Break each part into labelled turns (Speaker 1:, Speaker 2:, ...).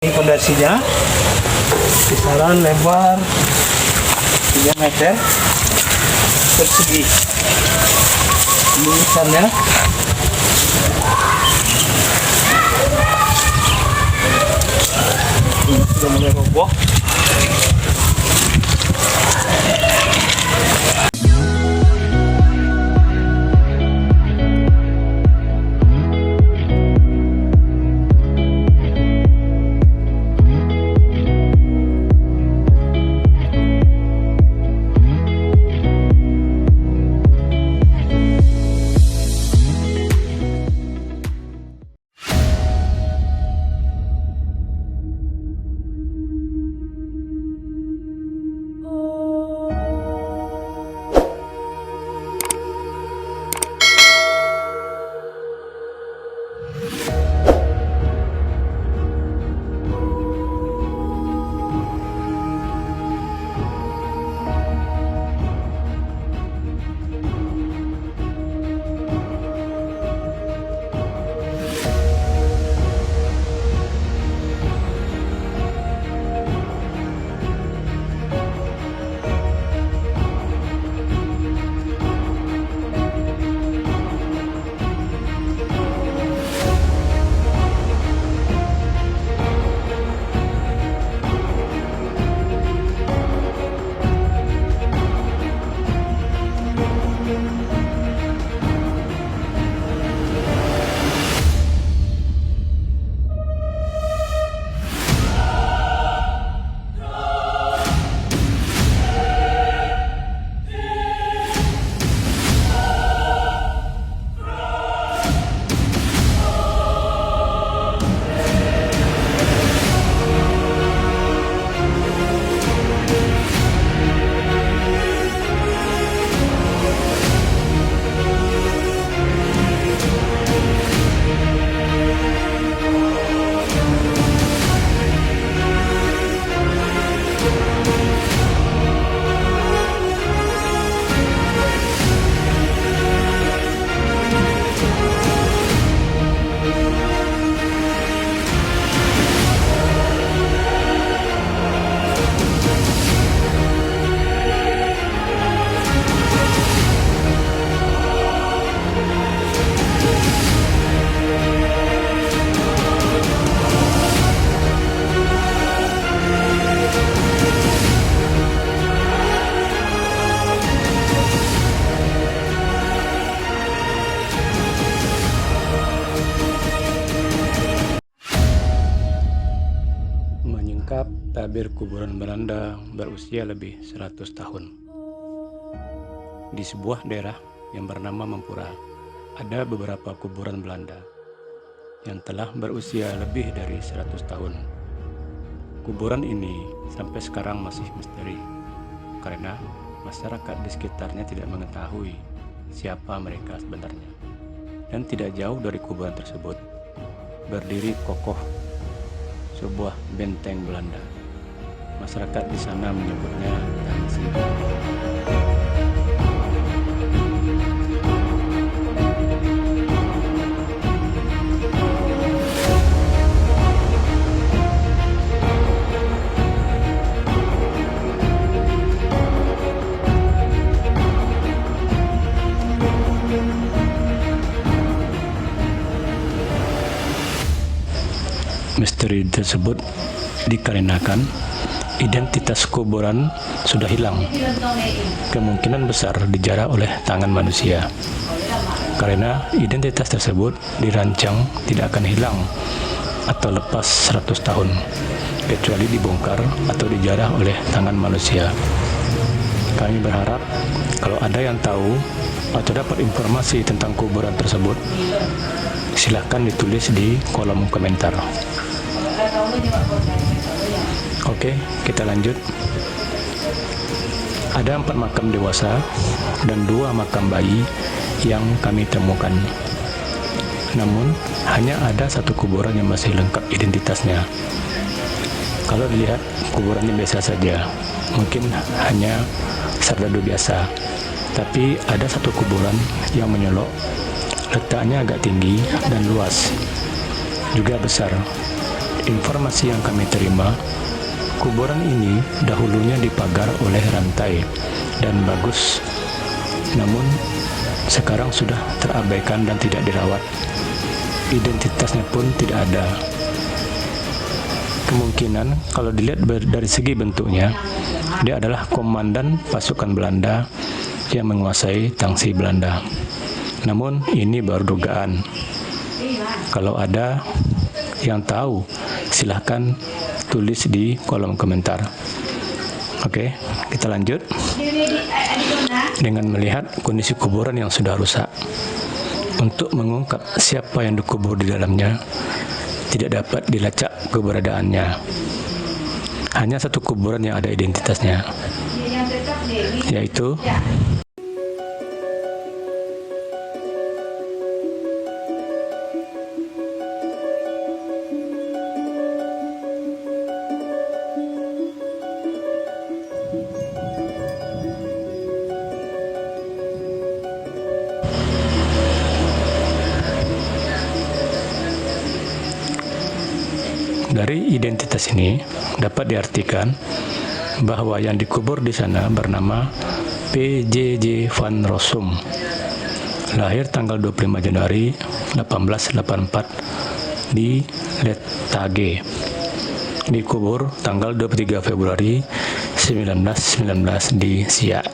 Speaker 1: Ini fondasinya kisaran lebar 3 meter persegi. Ini besarnya. Ini sudah mulai roboh. Menyingkap tabir kuburan Belanda berusia lebih 100 tahun. Di sebuah daerah yang bernama Mempura, ada beberapa kuburan Belanda yang telah berusia lebih dari 100 tahun. Kuburan ini sampai sekarang masih misteri, karena masyarakat di sekitarnya tidak mengetahui siapa mereka sebenarnya. Dan tidak jauh dari kuburan tersebut, berdiri kokoh sebuah benteng Belanda. Masyarakat di sana menyebutnya Tansi. Misteri tersebut dikarenakan identitas kuburan sudah hilang, kemungkinan besar dijarah oleh tangan manusia. Karena identitas tersebut dirancang tidak akan hilang atau lepas 100 tahun, kecuali dibongkar atau dijarah oleh tangan manusia. Kami berharap kalau ada yang tahu atau dapat informasi tentang kuburan tersebut, silahkan ditulis di kolom komentar. Oke, kita lanjut. Ada 4 makam dewasa dan 2 makam bayi yang kami temukan. Namun, hanya ada 1 kuburan yang masih lengkap identitasnya. Kalau dilihat, kuburannya biasa saja. Mungkin hanya serdadu biasa. Tapi ada 1 kuburan yang menyolok. Letaknya agak tinggi dan luas. Juga besar. informasi yang kami terima, kuburan ini dahulunya dipagar oleh rantai dan bagus, namun sekarang sudah terabaikan dan tidak dirawat. Identitasnya pun tidak ada. Kemungkinan kalau dilihat dari segi bentuknya, dia adalah komandan pasukan Belanda yang menguasai tangsi Belanda. Namun ini baru dugaan. Kalau ada yang tahu, silahkan tulis di kolom komentar. Oke, kita lanjut dengan melihat kondisi kuburan yang sudah rusak. Untuk mengungkap siapa yang dikubur di dalamnya, tidak dapat dilacak keberadaannya. Hanya satu kuburan yang ada identitasnya, yaitu dari identitas ini dapat diartikan bahwa yang dikubur di sana bernama PJJ van Rossum. Lahir tanggal 25 Januari 1884 di Lettage. Dikubur tanggal 23 Februari 1919 di Siak.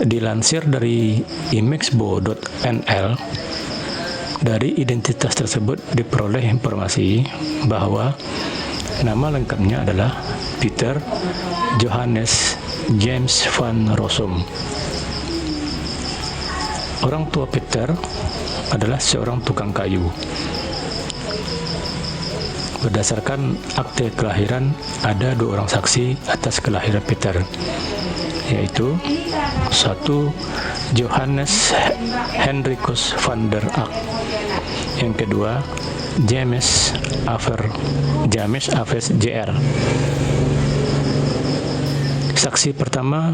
Speaker 1: Dilansir dari imexbo.nl, dari identitas tersebut diperoleh informasi bahwa nama lengkapnya adalah Peter Johannes James van Rossum. Orang tua Peter adalah seorang tukang kayu. Berdasarkan akte kelahiran, ada 2 orang saksi atas kelahiran Peter, yaitu 1. Johannes Hendrikus van der Ack, yang kedua James Aves Jr. Saksi pertama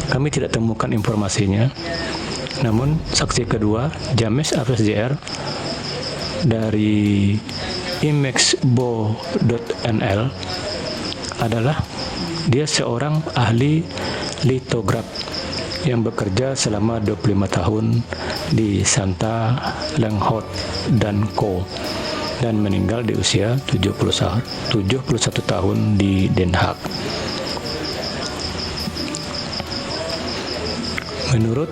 Speaker 1: kami tidak temukan informasinya, namun saksi kedua James Aves Jr. dari imexbo.nl adalah dia seorang ahli litograf yang bekerja selama 25 tahun di Santa Lenghout dan Co. dan meninggal di usia 71 tahun di Den Haag. Menurut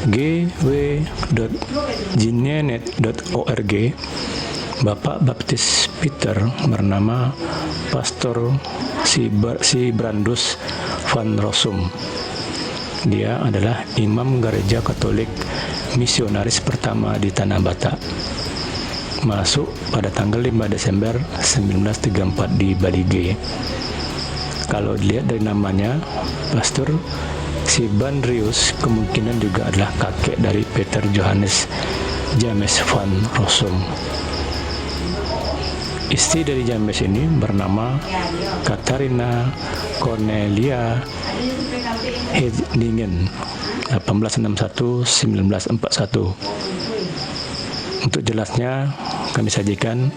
Speaker 1: gw.ginenet.org, Bapak Baptis Peter bernama Pastor Sibrandus van Rossum. Dia adalah imam gereja Katolik misionaris pertama di Tanah Batak. Masuk pada tanggal 5 Desember 1934 di Balige. Kalau dilihat dari namanya, Pastor Sibandrius kemungkinan juga adalah kakek dari Peter Johannes James van Rossum. Istri dari James ini bernama Katharina Cornelia Hedingen, 1861-1941. Untuk jelasnya, kami sajikan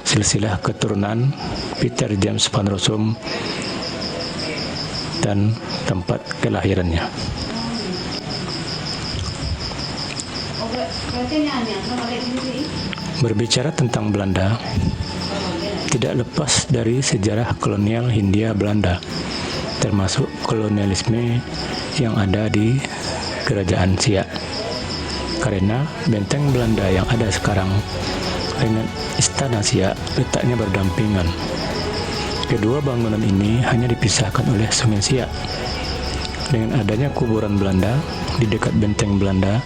Speaker 1: silsilah keturunan Peter James van Rossum dan tempat kelahirannya. Berbicara tentang Belanda, tidak lepas dari sejarah kolonial Hindia Belanda, termasuk kolonialisme yang ada di Kerajaan Siak. Karena benteng Belanda yang ada sekarang dengan Istana Siak letaknya berdampingan. Kedua bangunan ini hanya dipisahkan oleh Sungai Siak. Dengan adanya kuburan Belanda di dekat benteng Belanda,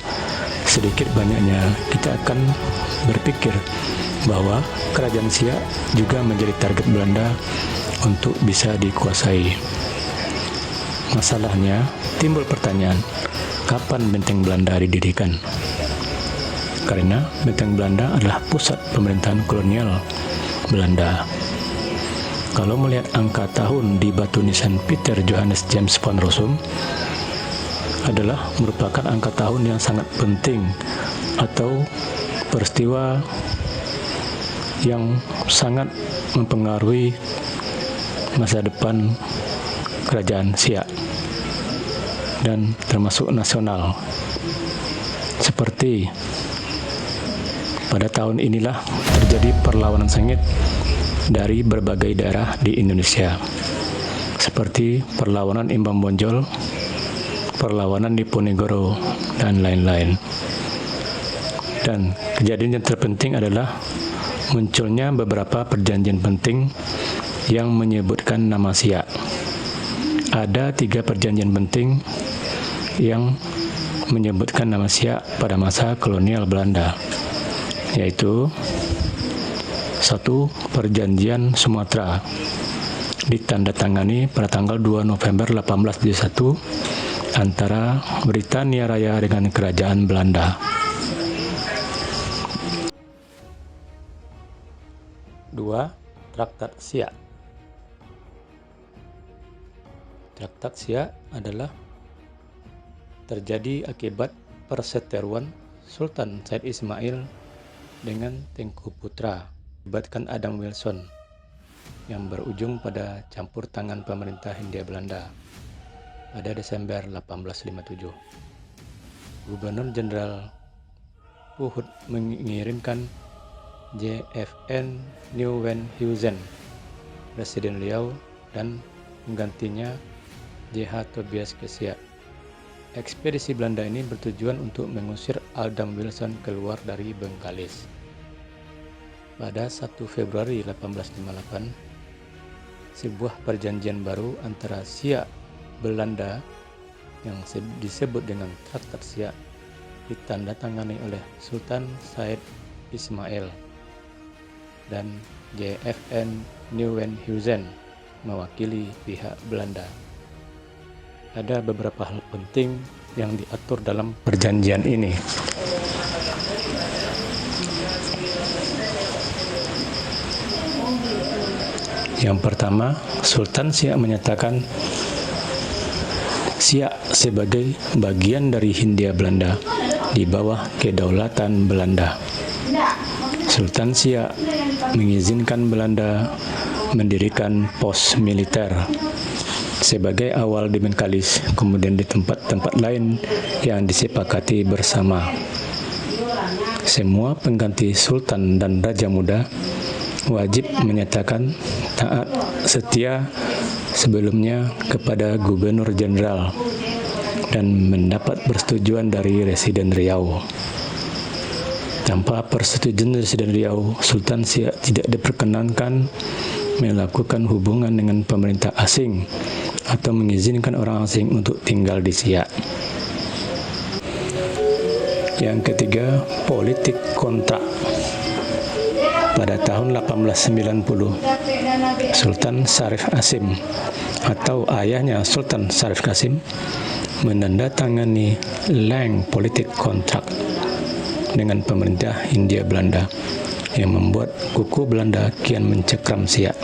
Speaker 1: sedikit banyaknya kita akan berpikir bahwa Kerajaan Siak juga menjadi target Belanda untuk bisa dikuasai. Masalahnya, timbul pertanyaan, kapan benteng Belanda didirikan? Karena benteng Belanda adalah pusat pemerintahan kolonial Belanda. Kalau melihat angka tahun di batu nisan Peter Johannes James van Rossum, adalah merupakan angka tahun yang sangat penting atau peristiwa yang sangat mempengaruhi masa depan kerajaan Siak dan termasuk nasional. Seperti pada tahun inilah terjadi perlawanan sengit dari berbagai daerah di Indonesia, seperti perlawanan Imbang Bonjol, perlawanan Diponegoro, dan lain-lain. Dan kejadian yang terpenting adalah munculnya beberapa perjanjian penting yang menyebutkan nama Siak. Ada 3 perjanjian penting yang menyebutkan nama Siak pada masa kolonial Belanda, yaitu 1. Perjanjian Sumatera ditandatangani pada tanggal 2 November 1871 antara Britania Raya dengan Kerajaan Belanda. 2. Traktat Siak. Traktat Siak adalah terjadi akibat perseteruan Sultan Said Ismail dengan Tengku Putra, melibatkan Adam Wilson, yang berujung pada campur tangan pemerintah Hindia Belanda pada Desember 1857. Gubernur Jenderal Puhut mengirimkan J.F.N. Nieuwenhuizen, Presiden Riau, dan penggantinya J.H. Tobias ke Siak. Ekspedisi Belanda ini bertujuan untuk mengusir Adam Wilson keluar dari Bengkalis. Pada 1 Februari 1858, sebuah perjanjian baru antara Siak Belanda yang disebut dengan Traktat Siak ditandatangani oleh Sultan Said Ismail dan J.F.N. Nieuwenhuizen mewakili pihak Belanda. Ada beberapa hal penting yang diatur dalam perjanjian ini. Yang pertama, Sultan Siak menyatakan Siak sebagai bagian dari Hindia Belanda di bawah kedaulatan Belanda. Sultan Siak mengizinkan Belanda mendirikan pos militer sebagai awal di Bengkalis, kemudian di tempat-tempat lain yang disepakati bersama. Semua pengganti Sultan dan Raja Muda wajib menyatakan taat setia sebelumnya kepada Gubernur Jenderal dan mendapat persetujuan dari Residen Riau. Tanpa persetujuan Residen Riau, Sultan Siak tidak diperkenankan melakukan hubungan dengan pemerintah asing atau mengizinkan orang asing untuk tinggal di Siak. Yang ketiga, politik kontrak. Pada tahun 1890, Sultan Syarif Qasim atau ayahnya Sultan Syarif Qasim menandatangani Lang Politik Kontrak dengan pemerintah Hindia Belanda yang membuat kuku Belanda kian mencekram Siak.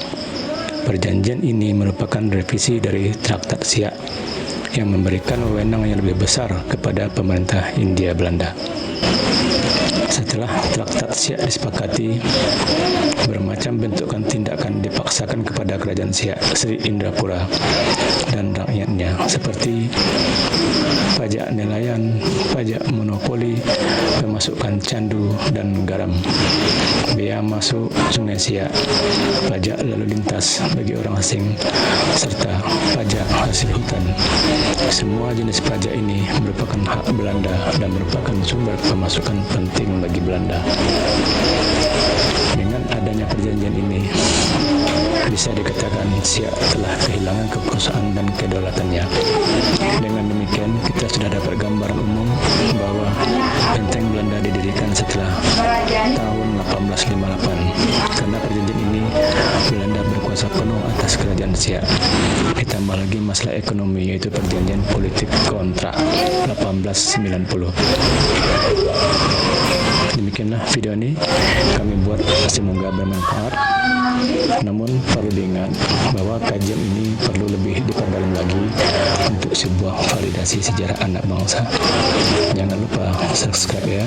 Speaker 1: Perjanjian ini merupakan revisi dari Traktat Siak yang memberikan wewenang yang lebih besar kepada pemerintah Hindia Belanda. Setelah Traktat Siak disepakati, bermacam bentukan tindakan dipaksakan kepada kerajaan Siak Sri Indrapura dan rakyatnya, seperti pajak nelayan, pajak monopoli, pemasukan candu dan garam, bea masuk Sungai Siak, pajak lalu lintas bagi orang asing, serta pajak hasil hutan. Semua jenis pajak ini merupakan hak Belanda dan merupakan sumber pemasukan penting bagi Belanda. Dengan adanya perjanjian ini, bisa dikatakan Siak telah kehilangan kekuasaan dan kedaulatannya. Dengan demikian, kita sudah dapat gambaran umum bahwa benteng Belanda didirikan setelah tahun 1858. Karena perjanjian ini, Belanda berkuasa penuh atas kerajaan Siak. Ditambah lagi masalah ekonomi, yaitu perjanjian politik kontrak 1890. Demikianlah video ini kami buat Semoga bermanfaat. Namun perlu diingat bahwa kajian ini perlu lebih diperdalam lagi untuk sebuah validasi sejarah anak bangsa. Jangan lupa subscribe ya.